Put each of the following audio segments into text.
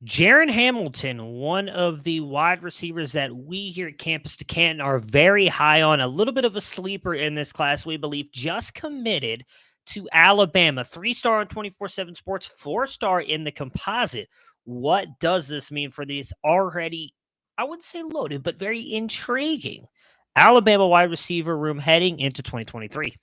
Jaren Hamilton, one of the wide receivers that we here at Campus to Canton are very high on, a little bit of a sleeper in this class, we believe, just committed to Alabama. 3-star on 24/7 Sports, 4-star in the composite. What does this mean for these already, I wouldn't say loaded, but very intriguing Alabama wide receiver room heading into 2023?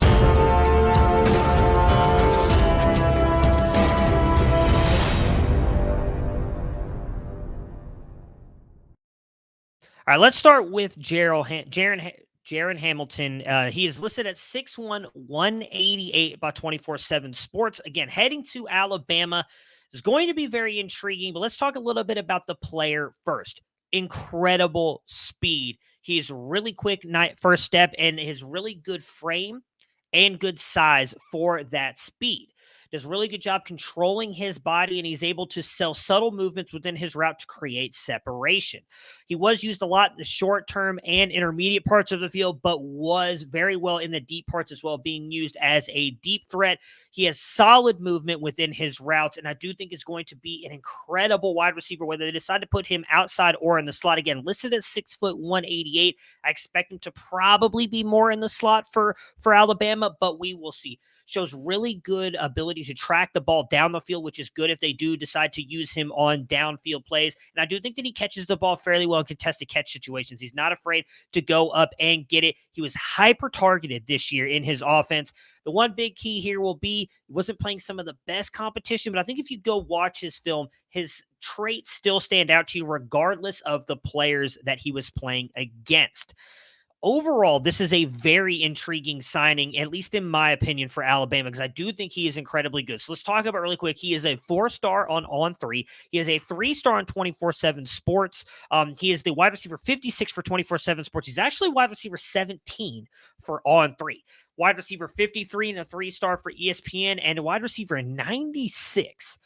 All right, let's start with Jaren Hamilton. He is listed at 6'1", 188 by 24/7 Sports. Again, heading to Alabama is going to be very intriguing, but let's talk a little bit about the player first. Incredible speed. He's really quick first step and his really good frame and good size for that speed. Does a really good job controlling his body, and he's able to sell subtle movements within his route to create separation. He was used a lot in the short term and intermediate parts of the field, but was very well in the deep parts as well, being used as a deep threat. He has solid movement within his routes, and I do think it's going to be an incredible wide receiver, whether they decide to put him outside or in the slot. Again, listed at 6'1", 188. I expect him to probably be more in the slot for Alabama, but we will see. Shows really good ability to track the ball down the field, which is good if they do decide to use him on downfield plays. And I do think that he catches the ball fairly well in contested catch situations. He's not afraid to go up and get it. He was hyper targeted this year in his offense. The one big key here will be he wasn't playing some of the best competition, but I think if you go watch his film, his traits still stand out to you regardless of the players that he was playing against. Overall, this is a very intriguing signing, at least in my opinion, for Alabama, because I do think he is incredibly good. So let's talk about really quick. He is a 4-star on 3. He is a 3-star on 24/7 Sports. He is the wide receiver 56 for 24/7 Sports. He's actually wide receiver 17 for on 3. Wide receiver 53 and a 3-star for ESPN, and a wide receiver 96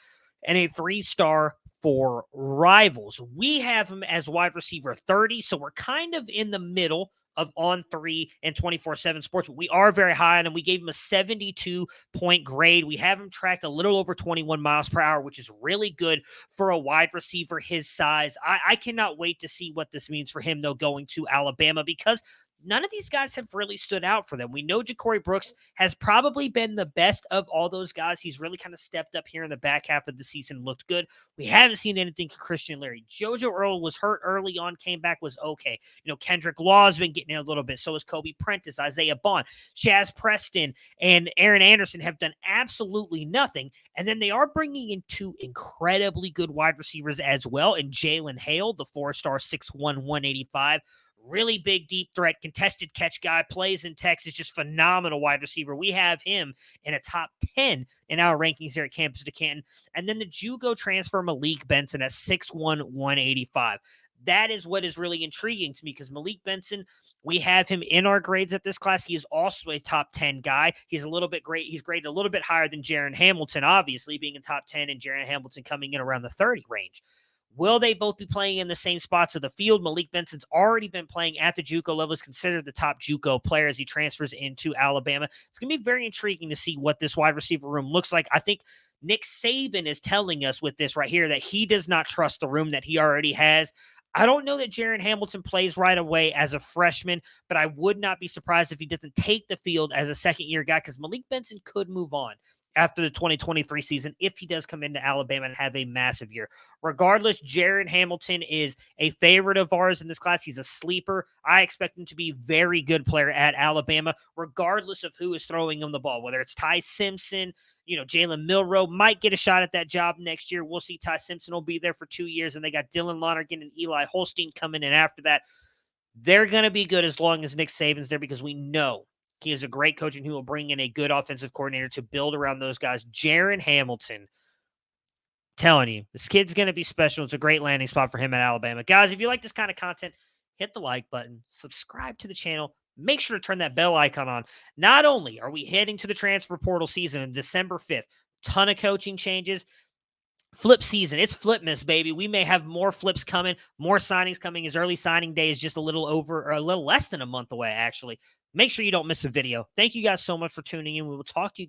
and a 3-star for Rivals. We have him as wide receiver 30, so we're kind of in the middle of on 3 and 24/7 Sports, but we are very high on him. We gave him a 72-point grade. We have him tracked a little over 21 miles per hour, which is really good for a wide receiver his size. I cannot wait to see what this means for him, though, going to Alabama, because none of these guys have really stood out for them. We know Ja'Cory Brooks has probably been the best of all those guys. He's really kind of stepped up here in the back half of the season, looked good. We haven't seen anything from Christian Leary. JoJo Earl was hurt early on, came back, was okay. Kendrick Law's been getting in a little bit. So is Kobe Prentice, Isaiah Bond, Shaz Preston, and Aaron Anderson have done absolutely nothing. And then they are bringing in 2 incredibly good wide receivers as well. And Jalen Hale, the 4-star, 6'1", 185. Really big, deep threat, contested catch guy, plays in Texas, just phenomenal wide receiver. We have him in a top 10 in our rankings here at Campus to Canton. And then the JUCO transfer, Malik Benson, at 6'1", 185. That is what is really intriguing to me, because Malik Benson, we have him in our grades at this class. He is also a top 10 guy. He's a little bit great. He's graded a little bit higher than Jaren Hamilton, obviously, being in top 10, and Jaren Hamilton coming in around the 30 range. Will they both be playing in the same spots of the field? Malik Benson's already been playing at the JUCO level, is considered the top JUCO player as he transfers into Alabama. It's going to be very intriguing to see what this wide receiver room looks like. I think Nick Saban is telling us with this right here that he does not trust the room that he already has. I don't know that Jaren Hamilton plays right away as a freshman, but I would not be surprised if he doesn't take the field as a second-year guy, because Malik Benson could move on after the 2023 season if he does come into Alabama and have a massive year. Regardless, Jaren Hamilton is a favorite of ours in this class. He's a sleeper. I expect him to be a very good player at Alabama, regardless of who is throwing him the ball, whether it's Ty Simpson, Jalen Milroe might get a shot at that job next year. We'll see. Ty Simpson will be there for 2 years, and they got Dylan Lonergan and Eli Holstein coming in after that. They're going to be good as long as Nick Saban's there, because we know he is a great coach and he will bring in a good offensive coordinator to build around those guys. Jaren Hamilton, telling you, this kid's going to be special. It's a great landing spot for him at Alabama. Guys, if you like this kind of content, hit the like button, subscribe to the channel, make sure to turn that bell icon on. Not only are we heading to the transfer portal season on December 5th, ton of coaching changes, flip season. It's Flipmas, baby. We may have more flips coming, more signings coming, as early signing day is just a little over, or a little less than a month away, actually. Make sure you don't miss a video. Thank you guys so much for tuning in. We will talk to you guys